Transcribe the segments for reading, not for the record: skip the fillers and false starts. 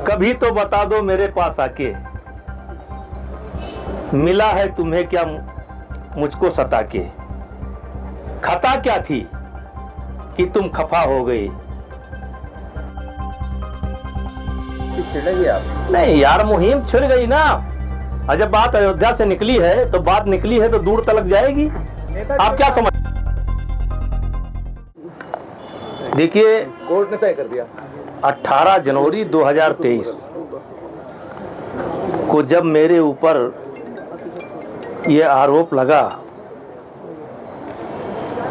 कभी तो बता दो मेरे पास आके, मिला है तुम्हें क्या मुझको सता के। खता क्या थी कि तुम खफा हो गई। नहीं यार, मुहिम छिड़ गई ना। और जब बात अयोध्या से निकली है तो बात निकली है तो दूर तलक जाएगी। आप क्या समझ। देखिए, कोर्ट ने तय कर दिया 18 जनवरी 2023 को जब मेरे ऊपर ये आरोप लगा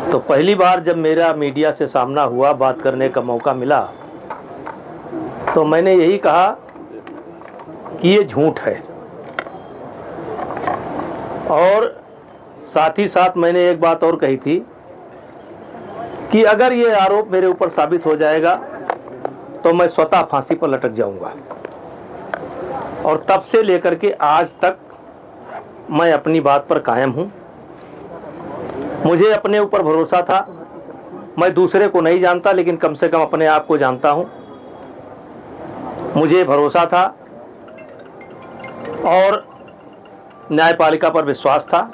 तो पहली बार जब मेरा मीडिया से सामना हुआ, बात करने का मौका मिला, तो मैंने यही कहा कि ये झूठ है। और साथ ही साथ मैंने एक बात और कही थी कि अगर ये आरोप मेरे ऊपर साबित हो जाएगा तो मैं स्वतः फांसी पर लटक जाऊंगा। और तब से लेकर के आज तक मैं अपनी बात पर कायम हूं। मुझे अपने ऊपर भरोसा था। मैं दूसरे को नहीं जानता, लेकिन कम से कम अपने आप को जानता हूं। मुझे भरोसा था और न्यायपालिका पर विश्वास था।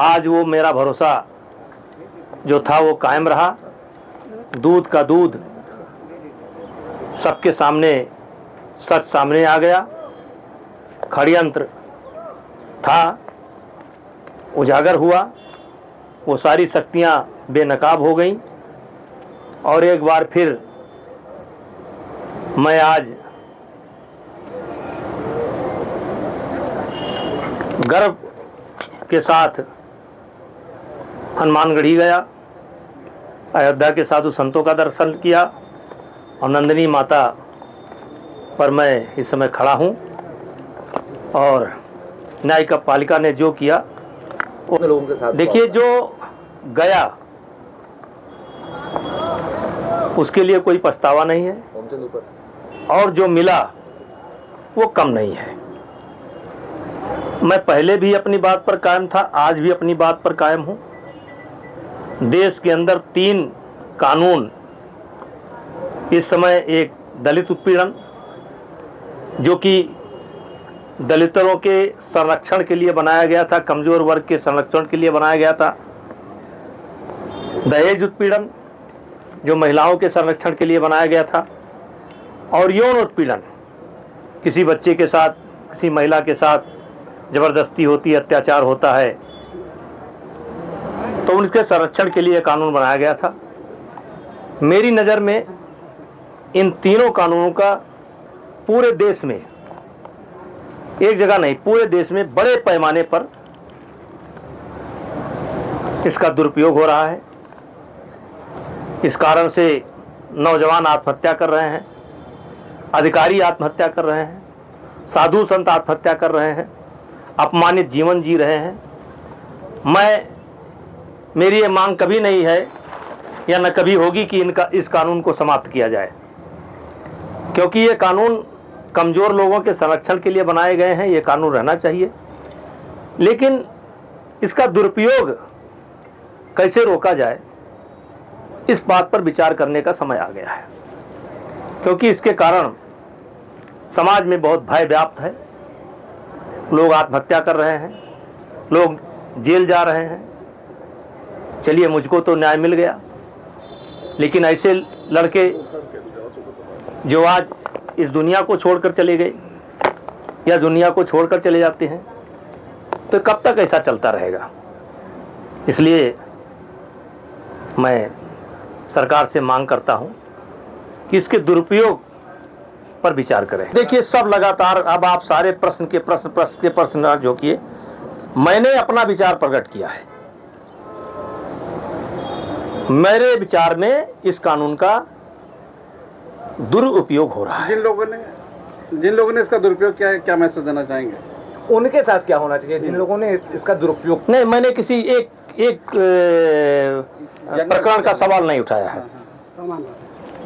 आज वो मेरा भरोसा जो था वो कायम रहा। दूध का दूध, सबके सामने सच सामने आ गया। षड्यंत्र था, उजागर हुआ। वो सारी शक्तियां बेनकाब हो गईं। और एक बार फिर मैं आज गर्व के साथ हनुमानगढ़ी गया, अयोध्या के साधु संतों का दर्शन किया और नंदिनी माता पर मैं इस समय खड़ा हूं। और न्यायपालिका ने जो किया लोगों के साथ, देखिए, जो गया उसके लिए कोई पछतावा नहीं है, और जो मिला वो कम नहीं है। मैं पहले भी अपनी बात पर कायम था, आज भी अपनी बात पर कायम हूं। देश के अंदर 3 कानून इस समय, एक दलित उत्पीड़न जो कि दलितों के संरक्षण के लिए बनाया गया था, कमजोर वर्ग के संरक्षण के लिए बनाया गया था। दहेज उत्पीड़न जो महिलाओं के संरक्षण के लिए बनाया गया था। और यौन उत्पीड़न, किसी बच्चे के साथ, किसी महिला के साथ जबरदस्ती होती है, अत्याचार होता है, तो उनके संरक्षण के लिए कानून बनाया गया था। मेरी नज़र में इन तीनों कानूनों का पूरे देश में, एक जगह नहीं, पूरे देश में बड़े पैमाने पर इसका दुरुपयोग हो रहा है। इस कारण से नौजवान आत्महत्या कर रहे हैं, अधिकारी आत्महत्या कर रहे हैं, साधु संत आत्महत्या कर रहे हैं, अपमानित जीवन जी रहे हैं। मेरी ये मांग कभी नहीं है या न कभी होगी कि इस कानून को समाप्त किया जाए, क्योंकि ये कानून कमज़ोर लोगों के संरक्षण के लिए बनाए गए हैं। ये कानून रहना चाहिए, लेकिन इसका दुरुपयोग कैसे रोका जाए, इस बात पर विचार करने का समय आ गया है। क्योंकि इसके कारण समाज में बहुत भय व्याप्त है। लोग आत्महत्या कर रहे हैं, लोग जेल जा रहे हैं। चलिए, मुझको तो न्याय मिल गया, लेकिन ऐसे लड़के जो आज इस दुनिया को छोड़कर चले गए या दुनिया को छोड़कर चले जाते हैं, तो कब तक ऐसा चलता रहेगा। इसलिए मैं सरकार से मांग करता हूं कि इसके दुरुपयोग पर विचार करें। देखिए, सब लगातार, अब आप सारे प्रश्न जो किए, मैंने अपना विचार प्रकट किया है। मेरे विचार में इस कानून का दुरुपयोग हो रहा है। जिन लोगों ने इसका दुरुपयोग किया है, क्या मैसेज देना चाहेंगे? उनके साथ क्या होना चाहिए जिन लोगों ने इसका दुरुपयोग? नहीं, मैंने किसी एक प्रकरण का सवाल नहीं उठाया है।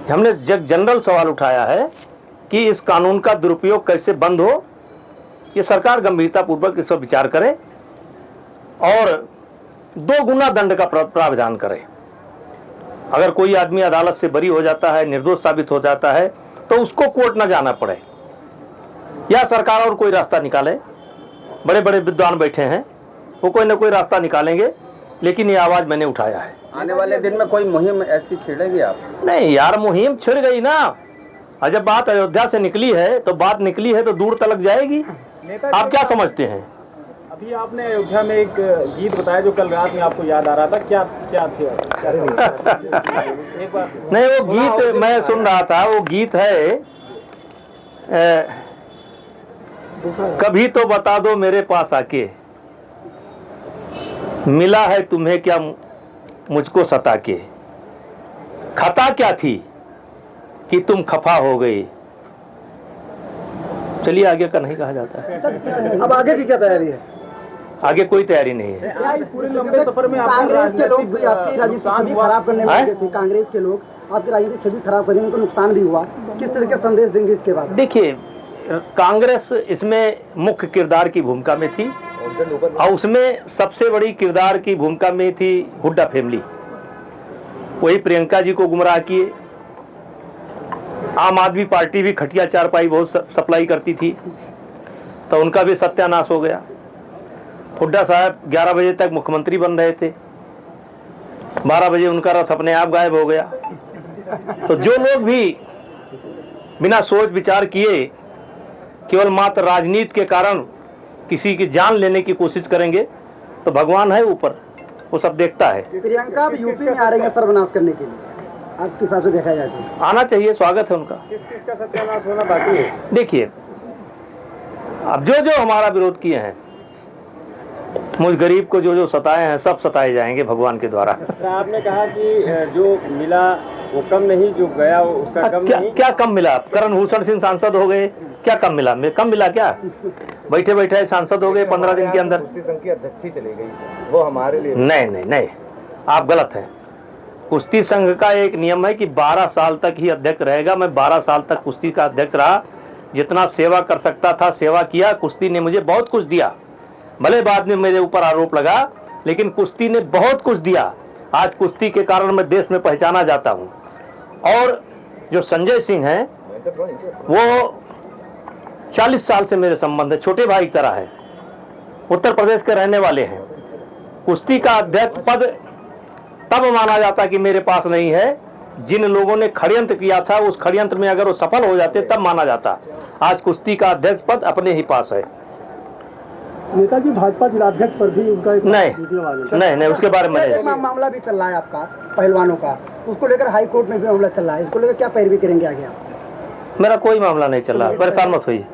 हमने जनरल सवाल उठाया है कि इस कानून का दुरुपयोग कैसे बंद हो। ये सरकार गंभीरतापूर्वक इस पर विचार करे और 2 गुना दंड का प्रावधान करे। अगर कोई आदमी अदालत से बरी हो जाता है, निर्दोष साबित हो जाता है, तो उसको कोर्ट न जाना पड़े, या सरकार और कोई रास्ता निकाले। बड़े बड़े विद्वान बैठे हैं, वो कोई ना कोई रास्ता निकालेंगे, लेकिन ये आवाज़ मैंने उठाया है। आने वाले दिन में कोई मुहिम ऐसी छेड़ेगी आप? नहीं यार, मुहिम छिड़ गई ना। और जब बात अयोध्या से निकली है तो बात निकली है तो दूर तलक जाएगी। आप क्या समझते हैं? अभी आपने अयोध्या में एक गीत बताया जो कल रात में आपको याद आ रहा था, क्या क्या थे? एक बार नहीं, वो गीत मैं सुन रहा था, वो गीत है कभी तो बता दो मेरे पास आके, मिला है तुम्हें क्या मुझको सता के, खता क्या थी कि तुम खफा हो गई। चलिए आगे का नहीं कहा जाता है। अब आगे की क्या तैयारी है? आगे कोई तैयारी नहीं है। क्या इस पूरे लंबे सफर में कांग्रेस के लोग भी आपकी राजनीतिक छवि खराब करने में लगे थे। कांग्रेस के लोग आपकी राजनीतिक छवि खराब करने में उनको नुकसान भी हुआ। किस तरह का संदेश देंगे इसके बाद? देखिए, कांग्रेस इसमें मुख्य किरदार की भूमिका में थी, और उसमें सबसे बड़ी किरदार की भूमिका में थी हुड्डा फैमिली। वही प्रियंका जी को गुमराह किए। आम आदमी पार्टी भी खटिया चारपाई बहुत सप्लाई करती थी, तो उनका भी सत्यानाश हो गया। हुड्डा साहब 11 बजे तक मुख्यमंत्री बन रहे थे, 12 बजे उनका रथ अपने आप गायब हो गया। तो जो लोग भी बिना सोच विचार किए केवल मात्र राजनीति के कारण किसी की जान लेने की कोशिश करेंगे, तो भगवान है ऊपर, वो सब देखता है। प्रियंका अब यूपी में आ रही है सर्वनाश करने के लिए, आपके हिसाब से देखा जाए तो? आना चाहिए, स्वागत है उनका। किस किस का सत्यानाश होना बाकी है? देखिए, अब जो जो हमारा विरोध किए हैं, मुझ गरीब को जो जो सताए हैं, सब सताए जाएंगे भगवान के द्वारा। आपने कहा कि जो मिला वो कम नहीं, जो गया वो उसका कम क्या नहीं। क्या कम मिला? करण भूषण सिंह सांसद हो गए, क्या कम मिला? कम मिला क्या? बैठे बैठे सांसद हो गए 15 दिन के अंदर। कुश्ती संघ की अध्यक्ष चली गई, वो हमारे लिए नहीं नहीं नहीं, आप गलत हैं। कुश्ती संघ का एक नियम है कि 12 साल तक ही अध्यक्ष रहेगा। मैं 12 साल तक कुश्ती का अध्यक्ष रहा, जितना सेवा कर सकता था सेवा किया। कुश्ती ने मुझे बहुत कुछ दिया, भले बाद में मेरे ऊपर आरोप लगा, लेकिन कुश्ती ने बहुत कुछ दिया। आज कुश्ती के कारण मैं देश में पहचाना जाता हूँ। और जो संजय सिंह हैं, वो 40 साल से मेरे संबंध है, छोटे भाई की तरह है, उत्तर प्रदेश के रहने वाले हैं। कुश्ती का अध्यक्ष पद तब माना जाता कि मेरे पास नहीं है, जिन लोगों ने षड्यंत्र किया था, उस षड्यंत्र में अगर वो सफल हो जाते तब माना जाता। आज कुश्ती का अध्यक्ष पद अपने ही पास है। नेताजी भाजपा जिलाध्यक्ष पर भी उनका नहीं, उसके बारे में नहीं। मामला भी चल रहा है आपका पहलवानों का, उसको लेकर हाई कोर्ट में भी मामला चल रहा है, इसको लेकर क्या पैरवी करेंगे आगे आप? मेरा कोई मामला नहीं चल रहा, परेशान मत होइए।